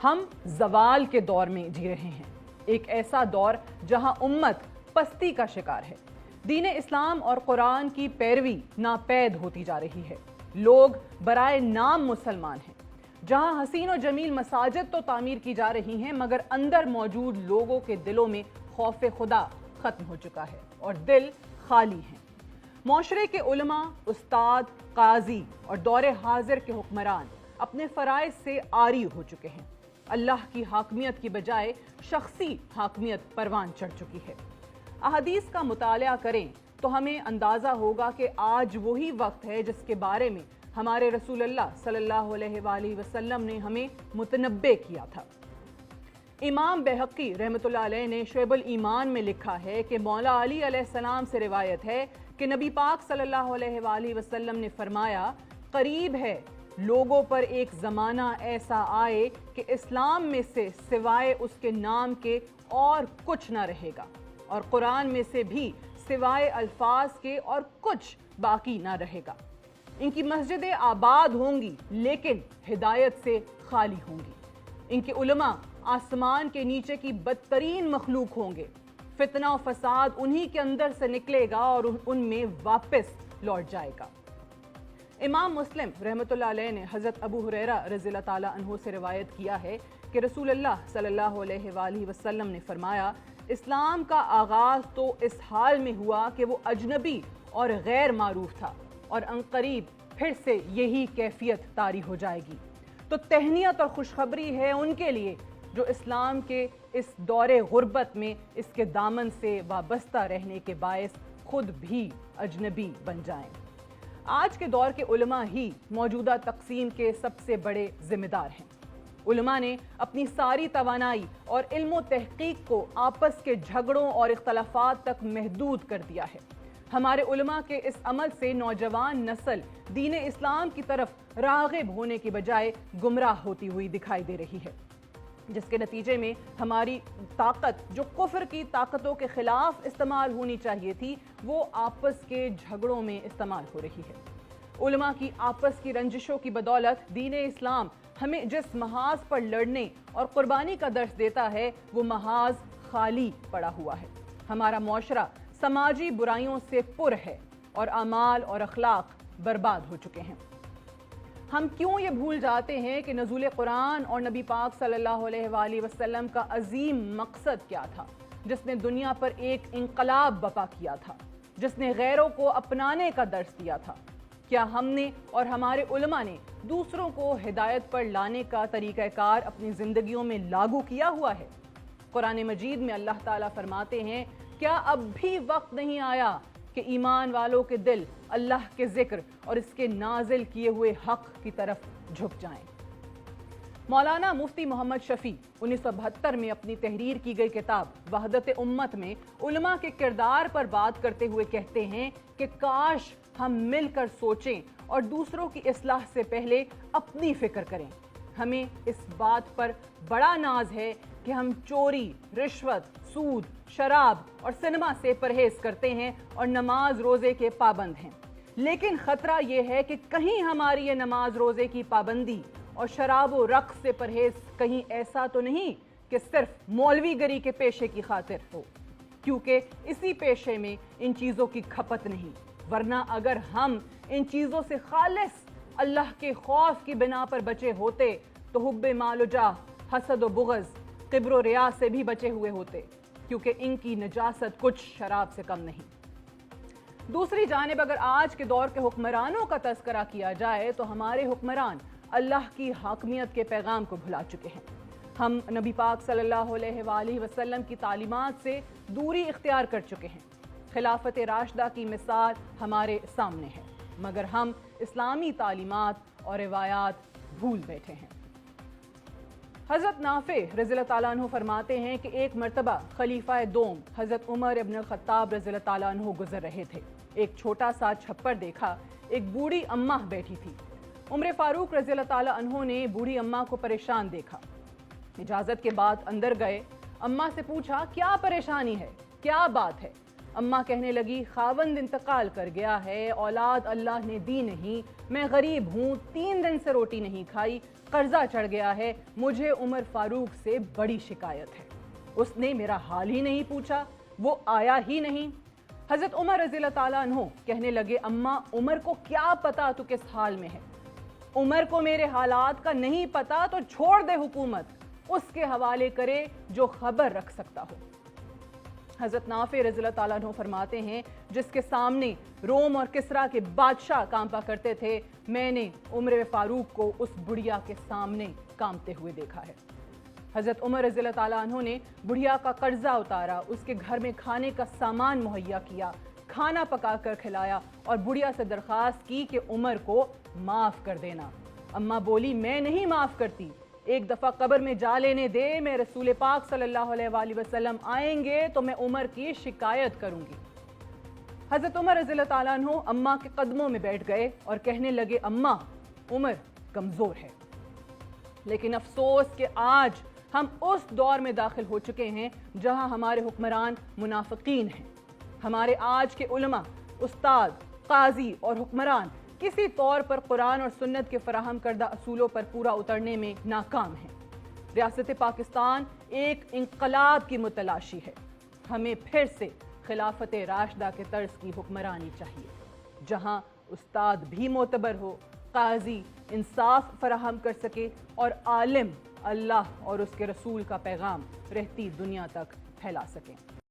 ہم زوال کے دور میں جی رہے ہیں، ایک ایسا دور جہاں امت پستی کا شکار ہے۔ دین اسلام اور قرآن کی پیروی ناپید ہوتی جا رہی ہے۔ لوگ برائے نام مسلمان ہیں۔ جہاں حسین و جمیل مساجد تو تعمیر کی جا رہی ہیں، مگر اندر موجود لوگوں کے دلوں میں خوف خدا ختم ہو چکا ہے اور دل خالی ہیں۔ معاشرے کے علماء، استاد، قاضی اور دور حاضر کے حکمران اپنے فرائض سے عاری ہو چکے ہیں۔ اللہ کی حاکمیت کی بجائے شخصی حاکمیت پروان چڑھ چکی ہے۔ احادیث کا مطالعہ کریں تو ہمیں اندازہ ہوگا کہ آج وہی وقت ہے جس کے بارے میں ہمارے رسول اللہ صلی اللہ علیہ وآلہ وسلم نے ہمیں متنبع کیا تھا۔ امام بہقی رحمۃ اللہ علیہ نے شعب الایمان میں لکھا ہے کہ مولا علی علیہ السلام سے روایت ہے کہ نبی پاک صلی اللہ علیہ وآلہ وسلم نے فرمایا، قریب ہے لوگوں پر ایک زمانہ ایسا آئے کہ اسلام میں سے سوائے اس کے نام کے اور کچھ نہ رہے گا، اور قرآن میں سے بھی سوائے الفاظ کے اور کچھ باقی نہ رہے گا۔ ان کی مسجدیں آباد ہوں گی لیکن ہدایت سے خالی ہوں گی۔ ان کے علماء آسمان کے نیچے کی بدترین مخلوق ہوں گے۔ فتنہ و فساد انہی کے اندر سے نکلے گا اور ان میں واپس لوٹ جائے گا۔ امام مسلم رحمۃ اللہ علیہ نے حضرت ابو ہریرہ رضی اللہ تعالیٰ عنہ سے روایت کیا ہے کہ رسول اللہ صلی اللہ علیہ وآلہ وسلم نے فرمایا، اسلام کا آغاز تو اس حال میں ہوا کہ وہ اجنبی اور غیر معروف تھا، اور عنقریب پھر سے یہی کیفیت طاری ہو جائے گی۔ تو تہنیت اور خوشخبری ہے ان کے لیے جو اسلام کے اس دور غربت میں اس کے دامن سے وابستہ رہنے کے باعث خود بھی اجنبی بن جائیں۔ آج کے دور کے علماء ہی موجودہ تقسیم کے سب سے بڑے ذمہ دار ہیں۔ علماء نے اپنی ساری توانائی اور علم و تحقیق کو آپس کے جھگڑوں اور اختلافات تک محدود کر دیا ہے۔ ہمارے علماء کے اس عمل سے نوجوان نسل دین اسلام کی طرف راغب ہونے کی بجائے گمراہ ہوتی ہوئی دکھائی دے رہی ہے، جس کے نتیجے میں ہماری طاقت جو کفر کی طاقتوں کے خلاف استعمال ہونی چاہیے تھی، وہ آپس کے جھگڑوں میں استعمال ہو رہی ہے۔ علماء کی آپس کی رنجشوں کی بدولت دین اسلام ہمیں جس محاذ پر لڑنے اور قربانی کا درس دیتا ہے، وہ محاذ خالی پڑا ہوا ہے۔ ہمارا معاشرہ سماجی برائیوں سے پر ہے اور اعمال اور اخلاق برباد ہو چکے ہیں۔ ہم کیوں یہ بھول جاتے ہیں کہ نزول قرآن اور نبی پاک صلی اللہ علیہ وآلہ وسلم کا عظیم مقصد کیا تھا، جس نے دنیا پر ایک انقلاب برپا کیا تھا، جس نے غیروں کو اپنانے کا درس دیا تھا؟ کیا ہم نے اور ہمارے علماء نے دوسروں کو ہدایت پر لانے کا طریقہ کار اپنی زندگیوں میں لاگو کیا ہوا ہے؟ قرآن مجید میں اللہ تعالیٰ فرماتے ہیں، کیا اب بھی وقت نہیں آیا کہ ایمان والوں کے دل اللہ کے ذکر اور اس کے نازل کیے ہوئے حق کی طرف جھک جائیں؟ مولانا مفتی محمد شفیع 1972 میں اپنی تحریر کی گئی کتاب وحدت امت میں علماء کے کردار پر بات کرتے ہوئے کہتے ہیں کہ کاش ہم مل کر سوچیں اور دوسروں کی اصلاح سے پہلے اپنی فکر کریں۔ ہمیں اس بات پر بڑا ناز ہے کہ ہم چوری، رشوت، سود، شراب اور سنیما سے پرہیز کرتے ہیں اور نماز روزے کے پابند ہیں، لیکن خطرہ یہ ہے کہ کہیں ہماری یہ نماز روزے کی پابندی اور شراب و رقص سے پرہیز کہیں ایسا تو نہیں کہ صرف مولوی گری کے پیشے کی خاطر ہو، کیونکہ اسی پیشے میں ان چیزوں کی کھپت نہیں، ورنہ اگر ہم ان چیزوں سے خالص اللہ کے خوف کی بنا پر بچے ہوتے تو حب مال و جاہ، حسد و بغض، کبر و ریا سے بھی بچے ہوئے ہوتے، کیونکہ ان کی نجاست کچھ شراب سے کم نہیں۔ دوسری جانب اگر آج کے دور کے حکمرانوں کا تذکرہ کیا جائے تو ہمارے حکمران اللہ کی حاکمیت کے پیغام کو بھلا چکے ہیں۔ ہم نبی پاک صلی اللہ علیہ وآلہ وسلم کی تعلیمات سے دوری اختیار کر چکے ہیں۔ خلافت راشدہ کی مثال ہمارے سامنے ہے، مگر ہم اسلامی تعلیمات اور روایات بھول بیٹھے ہیں۔ حضرت نافع رضی اللہ تعالیٰ عنہ فرماتے ہیں کہ ایک مرتبہ خلیفہ دوم حضرت عمر ابن الخطاب رضی اللہ تعالیٰ عنہ گزر رہے تھے۔ ایک چھوٹا سا چھپر دیکھا، ایک بوڑھی اماں بیٹھی تھی۔ عمر فاروق رضی اللہ تعالیٰ عنہ نے بوڑھی اماں کو پریشان دیکھا، اجازت کے بعد اندر گئے، اماں سے پوچھا کیا پریشانی ہے، کیا بات ہے؟ اماں کہنے لگی، خاوند انتقال کر گیا ہے، اولاد اللہ نے دی نہیں، میں غریب ہوں، 3 دن سے روٹی نہیں کھائی، قرضہ چڑھ گیا ہے، مجھے عمر فاروق سے بڑی شکایت ہے۔ اس نے میرا حال ہی نہیں پوچھا، وہ آیا ہی نہیں۔ حضرت عمر رضی اللہ تعالیٰ عنہ کہنے لگے، اماں عمر کو کیا پتا تو کس حال میں ہے؟ عمر کو میرے حالات کا نہیں پتا تو چھوڑ دے حکومت، اس کے حوالے کرے جو خبر رکھ سکتا ہو۔ حضرت نافع رضی اللہ تعالیٰ عنہ فرماتے ہیں، جس کے سامنے روم اور کسرا کے بادشاہ کانپا کرتے تھے، میں نے عمر فاروق کو اس بڑھیا کے سامنے کانپتے ہوئے دیکھا ہے۔ حضرت عمر رضی اللہ تعالیٰ عنہ نے بڑھیا کا قرضہ اتارا، اس کے گھر میں کھانے کا سامان مہیا کیا، کھانا پکا کر کھلایا اور بڑھیا سے درخواست کی کہ عمر کو معاف کر دینا۔ اماں بولی، میں نہیں معاف کرتی، ایک دفعہ قبر میں جا لینے دے، میں رسول پاک صلی اللہ علیہ وآلہ وسلم آئیں گے تو میں عمر کی شکایت کروں گی۔ حضرت عمر رضی اللہ تعالیٰ عنہ اماں کے قدموں میں بیٹھ گئے اور کہنے لگے، اماں عمر کمزور ہے، لیکن افسوس کہ آج ہم اس دور میں داخل ہو چکے ہیں جہاں ہمارے حکمران منافقین ہیں۔ ہمارے آج کے علماء، استاد، قاضی اور حکمران کسی طور پر قرآن اور سنت کے فراہم کردہ اصولوں پر پورا اترنے میں ناکام ہیں۔ ریاست پاکستان ایک انقلاب کی متلاشی ہے۔ ہمیں پھر سے خلافت راشدہ کے طرز کی حکمرانی چاہیے، جہاں استاد بھی معتبر ہو، قاضی انصاف فراہم کر سکے اور عالم اللہ اور اس کے رسول کا پیغام رہتی دنیا تک پھیلا سکیں۔